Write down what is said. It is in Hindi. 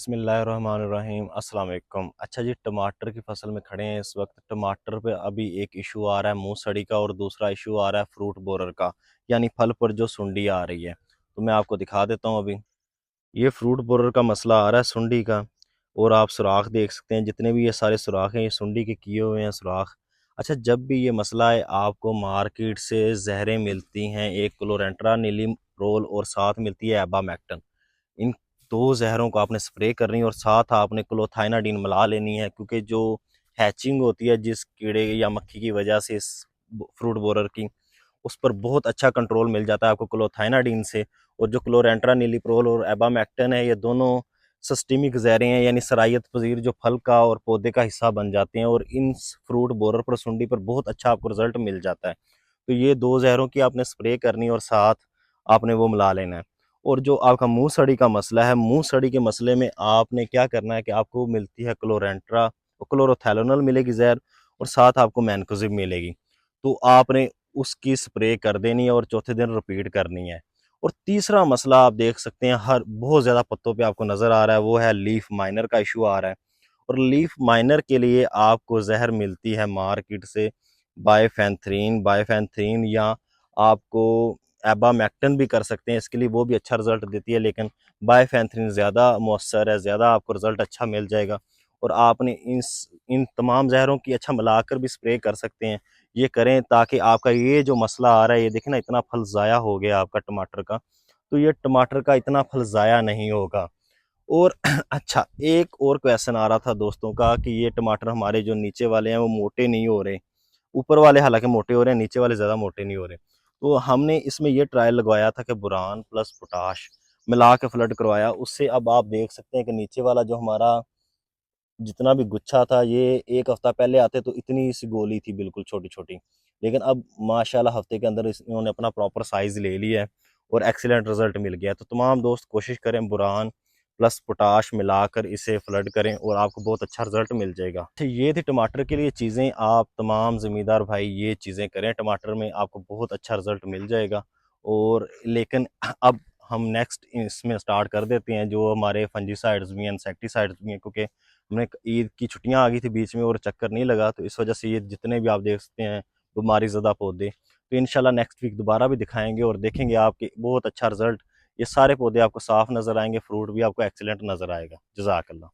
बिस्मिल्लाहिर्रहमानिर्रहीम अस्सलाम वालेकुम। अच्छा जी, टमाटर की फसल में खड़े हैं इस वक्त। टमाटर पे अभी एक इशू आ रहा है मुंह सड़ी का, और दूसरा इशू आ रहा है फ्रूट बोरर का, यानी फल पर जो सुंडी आ रही है। तो मैं आपको दिखा देता हूँ। अभी ये फ्रूट बोरर का मसला आ रहा है सुंडी का, और आप सुराख देख सकते हैं, जितने भी ये सारे सुराख हैं ये सुंडी के किए हुए हैं सुराख। अच्छा, जब भी ये मसला है, आपको मार्केट से जहरें मिलती हैं, एक क्लोरेंट्रा नीलिम रोल और साथ मिलती है एबामैक्टन। इन दो ज़हरों को आपने स्प्रे करनी है, और साथ आपने क्लोथाइनाडीन मिला लेनी है, क्योंकि जो हैचिंग होती है जिस कीड़े या मक्खी की वजह से इस फ्रूट बोरर की, उस पर बहुत अच्छा कंट्रोल मिल जाता है आपको क्लोथाइनाडीन से। और जो क्लोरेंट्रा नीलीप्रोल और एबामैक्टन है, ये दोनों सिस्टमिक जहरें हैं, यानी सरायत पजीर, जो फल का और पौधे का हिस्सा बन जाते हैं, और इन फ्रूट बोरर पर सुंडी पर बहुत अच्छा आपको रिजल्ट मिल जाता है। तो ये दो जहरों की आपने स्प्रे करनी है, और साथ आपने वो मिला लेना है। और जो आपका मुंह सड़ी का मसला है, मुंह सड़ी के मसले में आपने क्या करना है कि आपको मिलती है क्लोरेंट्रा और क्लोरोथैलोनल मिलेगी जहर, और साथ आपको मैनकोजिब मिलेगी। तो आपने उसकी स्प्रे कर देनी है और चौथे दिन रिपीट करनी है। और तीसरा मसला आप देख सकते हैं, हर बहुत ज़्यादा पत्तों पे आपको नज़र आ रहा है, वो है लीफ माइनर का इशू आ रहा है। और लीफ माइनर के लिए आपको जहर मिलती है मार्केट से, बायफेंथ्रीन, या आपको एबामैक्टन भी कर सकते हैं इसके लिए, वो भी अच्छा रिजल्ट देती है, लेकिन बायफेंथ्रीन ज़्यादा मौसर है, ज़्यादा आपको रिजल्ट अच्छा मिल जाएगा। और आपने इन तमाम जहरों की अच्छा मिलाकर भी स्प्रे कर सकते हैं। ये करें ताकि आपका ये जो मसला आ रहा है, ये देखें ना, इतना फल ज़ाया हो गया आपका टमाटर का, तो ये टमाटर का इतना फल ज़ाया नहीं होगा। और अच्छा, एक और क्वेश्चन आ रहा था दोस्तों का कि ये टमाटर हमारे जो नीचे वाले हैं वो मोटे नहीं हो रहे। ऊपर वाले हालांकि मोटे हो रहे हैं, नीचे वाले ज़्यादा मोटे नहीं हो रहे। तो हमने इसमें ये ट्रायल लगवाया था कि बुरान प्लस पोटाश मिला के फ्लड करवाया, उससे अब आप देख सकते हैं कि नीचे वाला जो हमारा जितना भी गुच्छा था, ये एक हफ्ता पहले आते तो इतनी सी गोली थी, बिल्कुल छोटी छोटी, लेकिन अब माशाल्लाह हफ्ते के अंदर इन्होंने अपना प्रॉपर साइज ले लिया है, और एक्सीलेंट रिजल्ट मिल गया। तो तमाम दोस्त कोशिश करें, बुरान प्लस पोटाश मिलाकर इसे फ्लड करें, और आपको बहुत अच्छा रिजल्ट मिल जाएगा। तो ये थी टमाटर के लिए चीज़ें। आप तमाम ज़मींदार भाई ये चीज़ें करें, टमाटर में आपको बहुत अच्छा रिजल्ट मिल जाएगा। और लेकिन अब हम नेक्स्ट इसमें स्टार्ट कर देते हैं, जो हमारे फंजीसाइड्स भी हैं, इंसेक्टिसाइड्स भी हैं, क्योंकि हमने ईद की छुट्टियां आ गई थी बीच में और चक्कर नहीं लगा, तो इस वजह से ये जितने भी आप देख सकते हैं बीमारी ज़्यादा पौधे, तो इंशाल्लाह नेक्स्ट वीक दोबारा भी दिखाएंगे, और देखेंगे आपके बहुत अच्छा रिजल्ट। ये सारे पौधे आपको साफ नज़र आएंगे, फ्रूट भी आपको एक्सीलेंट नज़र आएगा। जज़ाकल्लाह।